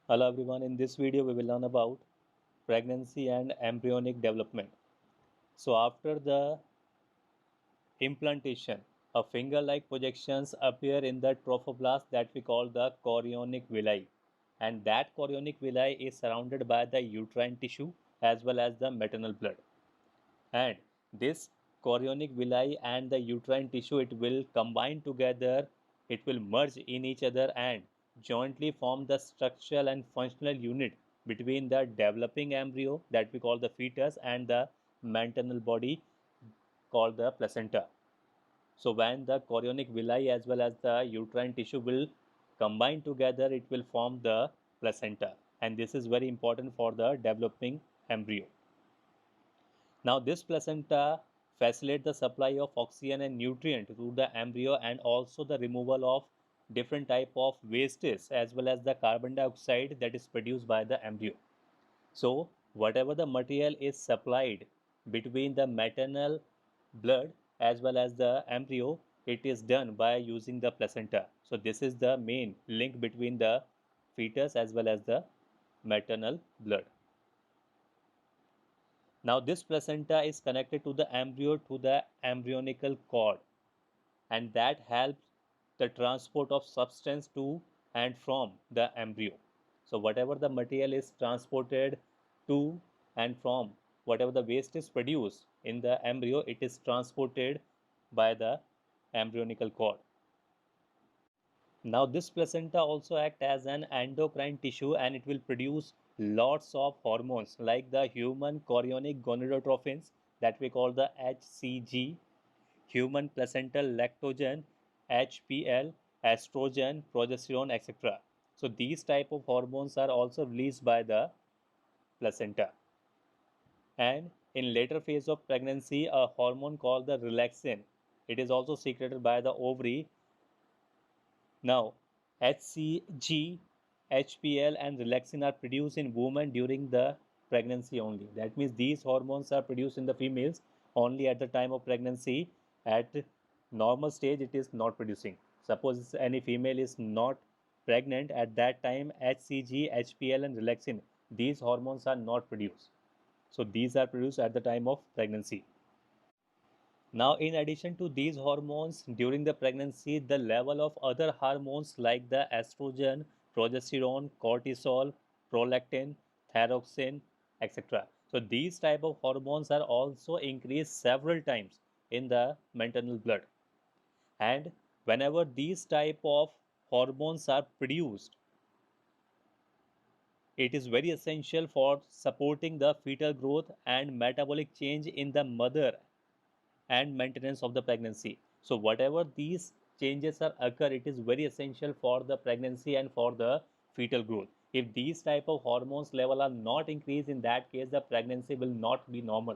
Hello everyone, in this video we will learn about pregnancy and embryonic development. So after the implantation, a finger-like projections appear in the trophoblast that we call the chorionic villi, and that chorionic villi is surrounded by the uterine tissue as well as the maternal blood. And this chorionic villi and the uterine tissue, it will combine together, it will merge in each other and jointly form the structural and functional unit between the developing embryo that we call the fetus and the maternal body called the placenta. So when the chorionic villi as well as the uterine tissue will combine together, it will form the placenta, and this is very important for the developing embryo. Now this placenta facilitates the supply of oxygen and nutrient to the embryo and also the removal of different type of wastes as well as the carbon dioxide that is produced by the embryo. So whatever the material is supplied between the maternal blood as well as the embryo, it is done by using the placenta. So this is the main link between the fetus as well as the maternal blood. Now this placenta is connected to the embryo to the embryonical cord, and that helps the transport of substance to and from the embryo. So whatever the material is transported to and from, whatever the waste is produced in the embryo, it is transported by the embryonical cord. Now this placenta also act as an endocrine tissue and it will produce lots of hormones like the human chorionic gonadotropins that we call the HCG, human placental lactogen, HPL, estrogen, progesterone, etc. So these type of hormones are also released by the placenta. And in later phase of pregnancy, a hormone called the relaxin, it is also secreted by the ovary. Now, HCG, HPL, and relaxin are produced in women during the pregnancy only. That means these hormones are produced in the females only at the time of pregnancy. At normal stage, it is not producing. Suppose any female is not pregnant at that time, HCG, HPL, and relaxin, these hormones are not produced. So these are produced at the time of pregnancy. Now, in addition to these hormones, during the pregnancy, the level of other hormones like the estrogen, progesterone, cortisol, prolactin, thyroxine, etc. So, these type of hormones are also increased several times in the maternal blood. And whenever these type of hormones are produced, it is very essential for supporting the fetal growth and metabolic change in the mother and maintenance of the pregnancy. So whatever these changes are occur, it is very essential for the pregnancy and for the fetal growth. If these type of hormones level are not increased, in that case the pregnancy will not be normal.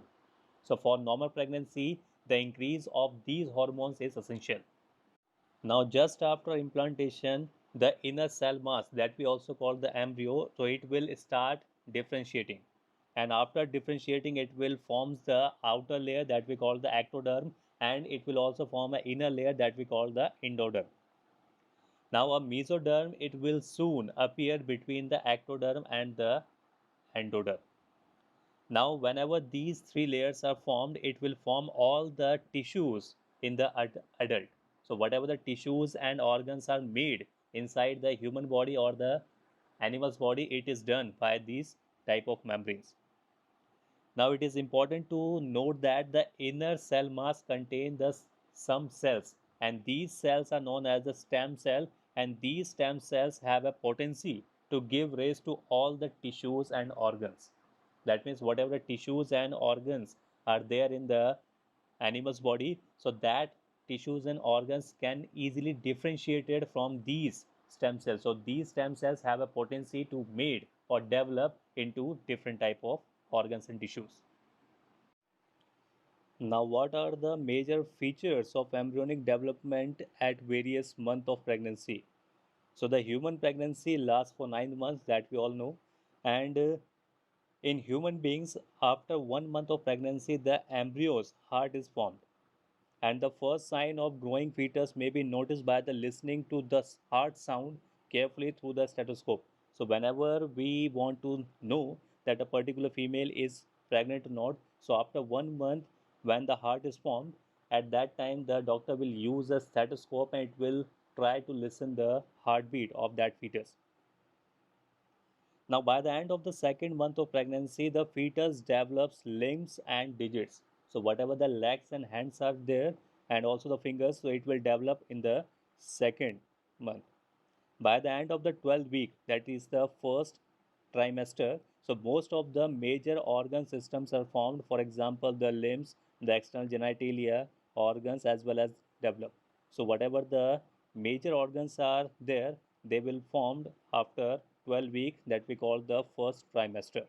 So for normal pregnancy, the increase of these hormones is essential. Now just after implantation, the inner cell mass that we also call the embryo, so it will start differentiating. And after differentiating, it will forms the outer layer that we call the ectoderm, and it will also form an inner layer that we call the endoderm. Now a mesoderm, it will soon appear between the ectoderm and the endoderm. Now whenever these three layers are formed, it will form all the tissues in the adult. So whatever the tissues and organs are made inside the human body or the animal's body, it is done by these type of membranes. Now it is important to note that the inner cell mass contains some cells, and these cells are known as the stem cell, and these stem cells have a potency to give rise to all the tissues and organs. That means whatever the tissues and organs are there in the animal's body, so that tissues and organs can easily differentiated from these stem cells. So these stem cells have a potency to made or develop into different type of organs and tissues. Now, what are the major features of embryonic development at various months of pregnancy? So, the human pregnancy lasts for 9 months, that we all know, and in human beings, after 1 month of pregnancy, the embryo's heart is formed, and the first sign of growing fetus may be noticed by the listening to the heart sound carefully through the stethoscope. So whenever we want to know that a particular female is pregnant or not, so after 1 month when the heart is formed, at that time the doctor will use a stethoscope and it will try to listen the heartbeat of that fetus. Now, by the end of the second month of pregnancy, the fetus develops limbs and digits. So, whatever the legs and hands are there, and also the fingers, so it will develop in the second month. By the end of the 12th week, that is the first trimester, so most of the major organ systems are formed. For example, the limbs, the external genitalia, organs, as well as develop. So, whatever the major organs are there, they will formed after 12 weeks, that we call the first trimester.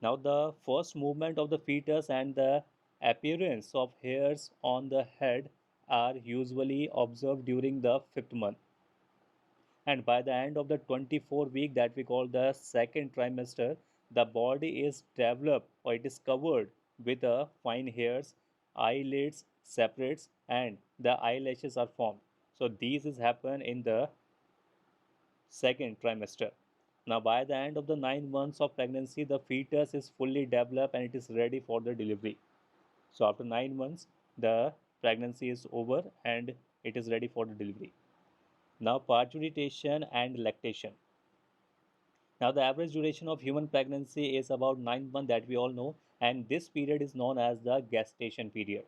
Now, the first movement of the fetus and the appearance of hairs on the head are usually observed during the fifth month. And by the end of the 24 week, that we call the second trimester, the body is developed or it is covered with fine hairs, eyelids separates, and the eyelashes are formed. So these is happen in the second trimester. Now, by the end of the 9 months of pregnancy, the fetus is fully developed and it is ready for the delivery. So, after 9 months, the pregnancy is over and it is ready for the delivery. Now, parturition and lactation. Now, the average duration of human pregnancy is about 9 months, that we all know, and this period is known as the gestation period.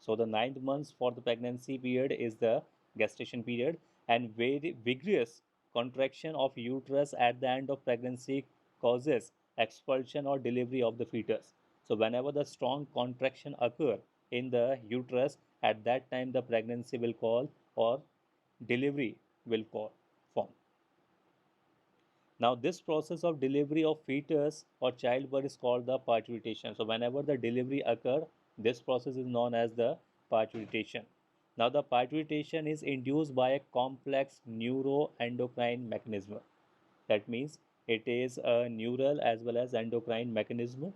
So, the 9 months for the pregnancy period is the gestation period, and very vigorous contraction of uterus at the end of pregnancy causes expulsion or delivery of the fetus. So, whenever the strong contraction occur in the uterus, at that time the pregnancy will call or delivery will form. Now, this process of delivery of fetus or childbirth is called the parturition. So, whenever the delivery occur, this process is known as the parturition. Now, the parturition is induced by a complex neuroendocrine mechanism. That means it is a neural as well as endocrine mechanism.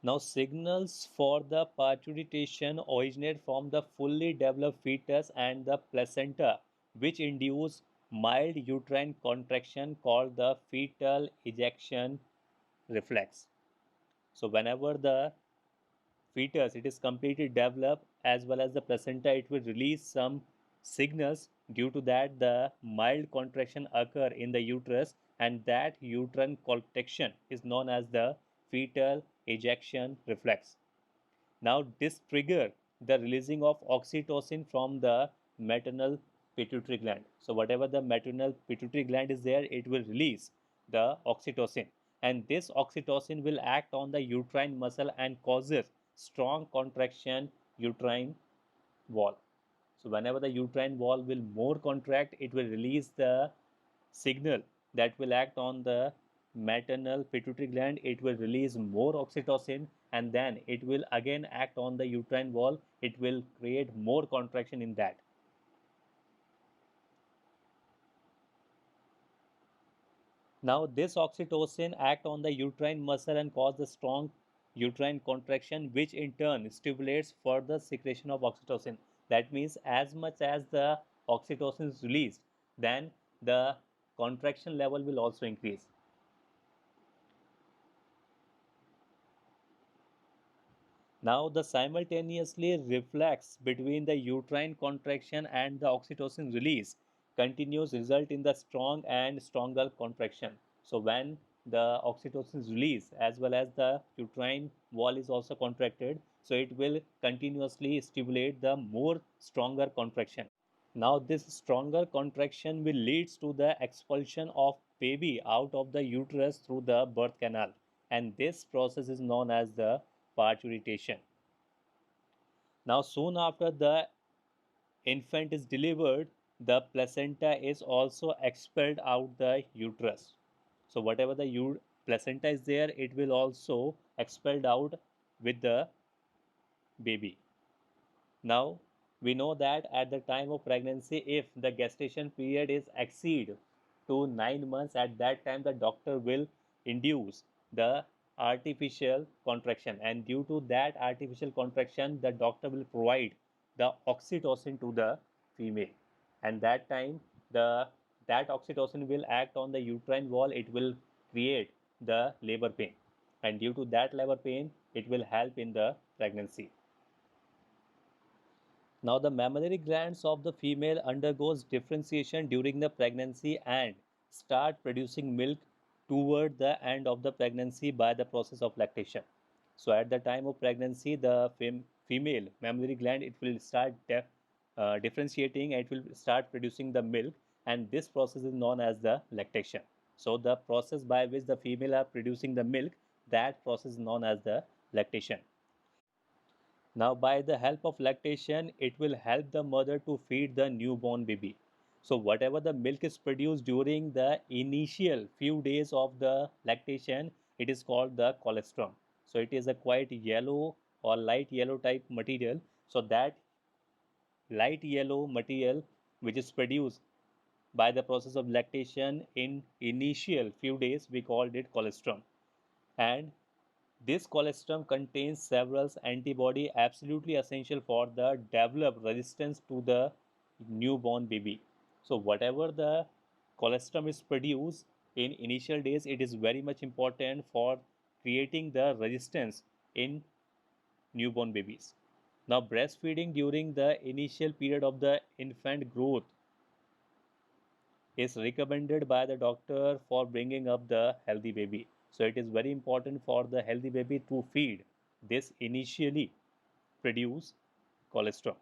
Now, signals for the parturition originate from the fully developed fetus and the placenta, which induce mild uterine contraction called the fetal ejection reflex. So, whenever the fetus it is completely developed as well as the placenta, it will release some signals. Due to that, the mild contraction occur in the uterus, and that uterine contraction is known as the fetal ejection reflex. Now, this trigger the releasing of oxytocin from the maternal pituitary gland. So, whatever the maternal pituitary gland is there, it will release the oxytocin, and this oxytocin will act on the uterine muscle and causes strong contraction uterine wall. So, whenever the uterine wall will more contract, it will release the signal that will act on the maternal pituitary gland. It will release more oxytocin, and then it will again act on the uterine wall. It will create more contraction in that. Now, this oxytocin act on the uterine muscle and cause the strong uterine contraction, which in turn stimulates further secretion of oxytocin. That means as much as the oxytocin is released, then the contraction level will also increase. Now, the simultaneously reflex between the uterine contraction and the oxytocin release continues result in the strong and stronger contraction. So, when the oxytocin is released as well as the uterine wall is also contracted, so it will continuously stimulate the more stronger contraction. Now, this stronger contraction will leads to the expulsion of baby out of the uterus through the birth canal, and this process is known as the parturition. Now, soon after the infant is delivered, the placenta is also expelled out the uterus. So, whatever the placenta is there, it will also expelled out with the baby. Now, we know that at the time of pregnancy, if the gestation period is exceed to 9 months, at that time the doctor will induce the artificial contraction, and due to that artificial contraction, the doctor will provide the oxytocin to the female, and that time the that oxytocin will act on the uterine wall. It will create the labor pain, and due to that labor pain, it will help in the pregnancy. Now, the mammary glands of the female undergoes differentiation during the pregnancy and start producing milk toward the end of the pregnancy by the process of lactation. So, at the time of pregnancy, the female mammary gland, it will start differentiating and it will start producing the milk, and this process is known as the lactation. So, the process by which the female are producing the milk, that process is known as the lactation. Now, by the help of lactation, it will help the mother to feed the newborn baby. So, whatever the milk is produced during the initial few days of the lactation, it is called the colostrum. So, it is a quite yellow or light yellow type material. So, that light yellow material which is produced by the process of lactation in initial few days, we called it colostrum. And this colostrum contains several antibody absolutely essential for the developed resistance to the newborn baby. So whatever the colostrum is produced in initial days, it is very much important for creating the resistance in newborn babies. Now breastfeeding during the initial period of the infant growth is recommended by the doctor for bringing up the healthy baby. So it is very important for the healthy baby to feed this initially produced colostrum.